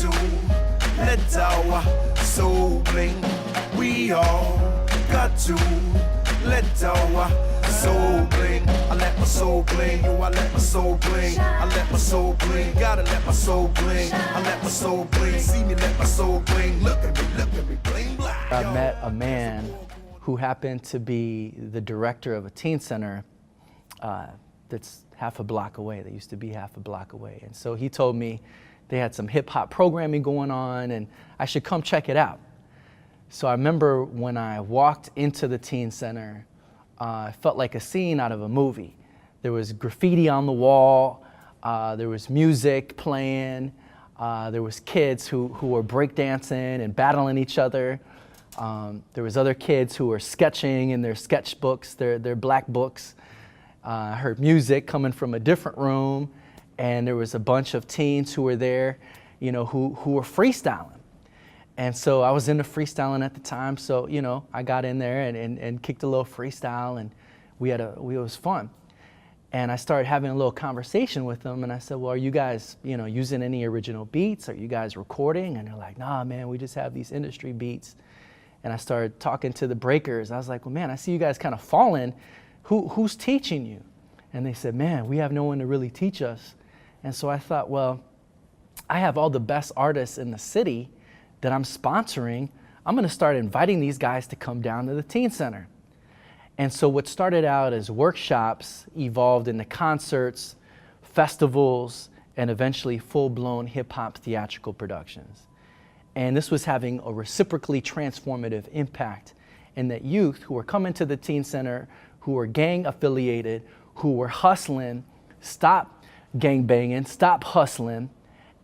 to let our soul bling. We all got to let our soul bling. I let my soul bling, yo, I let my soul bling. I let my soul bling, gotta let my soul bling. I let my soul bling, see me let my soul bling. Look at me, bling, bling. I met a man who happened to be the director of a teen center that's half a block away. They used to be half a block away. And so he told me they had some hip hop programming going on and I should come check it out. So I remember when I walked into the teen center, it felt like a scene out of a movie. There was graffiti on the wall, there was music playing, there was kids who were breakdancing and battling each other. There was other kids who were sketching in their sketchbooks, their black books. I heard music coming from a different room, and there was a bunch of teens who were there, you know, who were freestyling. And so I was into freestyling at the time, so, you know, I got in there and kicked a little freestyle, and it was fun. And I started having a little conversation with them, and I said, well, are you guys, you know, using any original beats? Are you guys recording? And they're like, nah, man, we just have these industry beats. And I started talking to the breakers. I was like, well, man, I see you guys kind of falling. Who's teaching you? And they said, man, we have no one to really teach us. And so I thought, well, I have all the best artists in the city that I'm sponsoring. I'm gonna start inviting these guys to come down to the teen center. And so what started out as workshops evolved into concerts, festivals, and eventually full-blown hip-hop theatrical productions. And this was having a reciprocally transformative impact in that youth who were coming to the teen center, who were gang affiliated, who were hustling, stopped gang banging, stopped hustling,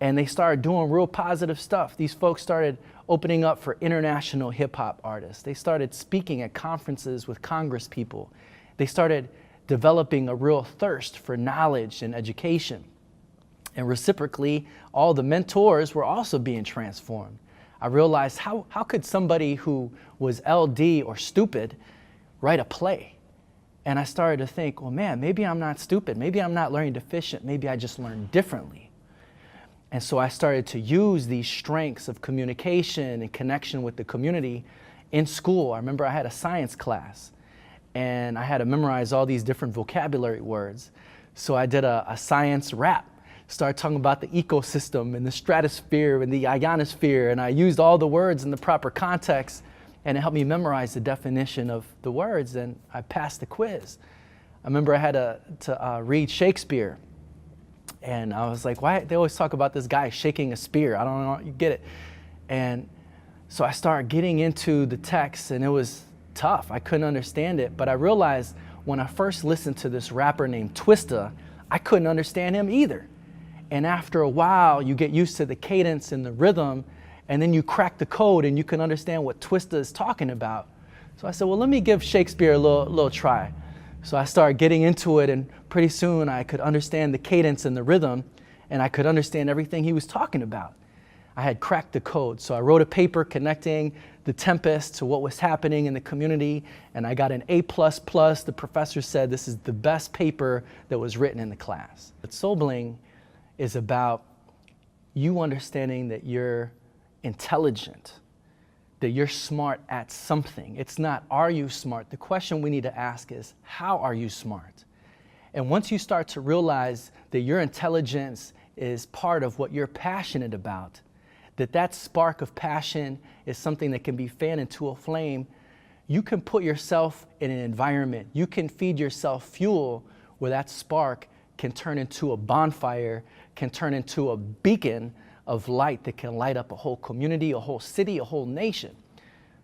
and they started doing real positive stuff. These folks started opening up for international hip hop artists. They started speaking at conferences with Congress people. They started developing a real thirst for knowledge and education. And reciprocally, all the mentors were also being transformed. I realized how could somebody who was LD or stupid write a play? And I started to think, well, man, maybe I'm not stupid. Maybe I'm not learning deficient. Maybe I just learned differently. And so I started to use these strengths of communication and connection with the community in school. I remember I had a science class and I had to memorize all these different vocabulary words. So I did a science rap, started talking about the ecosystem and the stratosphere and the ionosphere, and I used all the words in the proper context, and it helped me memorize the definition of the words, and I passed the quiz. I remember I had to read Shakespeare, and I was like, why? They always talk about this guy shaking a spear. I don't know, you get it. And so I started getting into the text, and it was tough. I couldn't understand it, but I realized when I first listened to this rapper named Twista, I couldn't understand him either. And after a while, you get used to the cadence and the rhythm, and then you crack the code and you can understand what Twista is talking about. So I said, well, let me give Shakespeare a little try. So I started getting into it, and pretty soon I could understand the cadence and the rhythm, and I could understand everything he was talking about. I had cracked the code. So I wrote a paper connecting the Tempest to what was happening in the community, and I got an A++. The professor said this is the best paper that was written in the class. But soulbling is about you understanding that you're intelligent, that you're smart at something. It's not, are you smart? The question we need to ask is, how are you smart? And once you start to realize that your intelligence is part of what you're passionate about, that spark of passion is something that can be fanned into a flame, you can put yourself in an environment, you can feed yourself fuel where that spark can turn into a bonfire, can turn into a beacon of light that can light up a whole community, a whole city, a whole nation.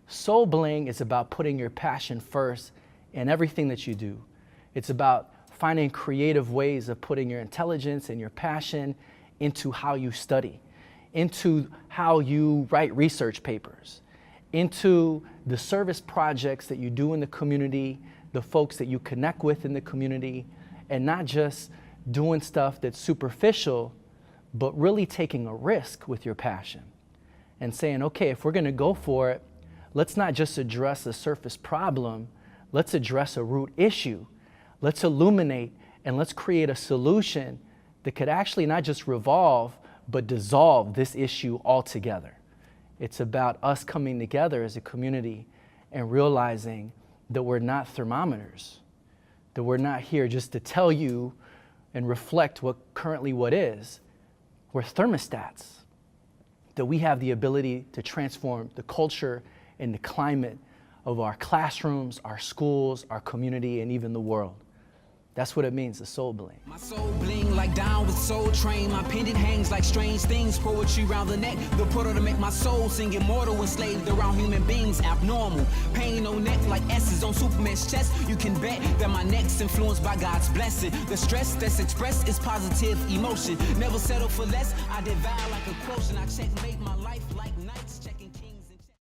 Soulbling is about putting your passion first in everything that you do. It's about finding creative ways of putting your intelligence and your passion into how you study, into how you write research papers, into the service projects that you do in the community, the folks that you connect with in the community, and not just doing stuff that's superficial, but really taking a risk with your passion and saying, okay, if we're gonna go for it, let's not just address a surface problem, let's address a root issue. Let's illuminate and let's create a solution that could actually not just revolve, but dissolve this issue altogether. It's about us coming together as a community and realizing that we're not thermometers, that we're not here just to tell you and reflect what is. We're thermostats, that we have the ability to transform the culture and the climate of our classrooms, our schools, our community, and even the world. That's what it means, the soul bling. My soul bling like down with Soul Train. My pendant hangs like strange things, poetry round the neck. The portal to make my soul sing immortal, enslaved around human beings, abnormal. Pain on neck like S's on Superman's chest. You can bet that my neck's influenced by God's blessing. The stress that's expressed is positive emotion. Never settle for less, I devour like a quotient. I checkmate my life like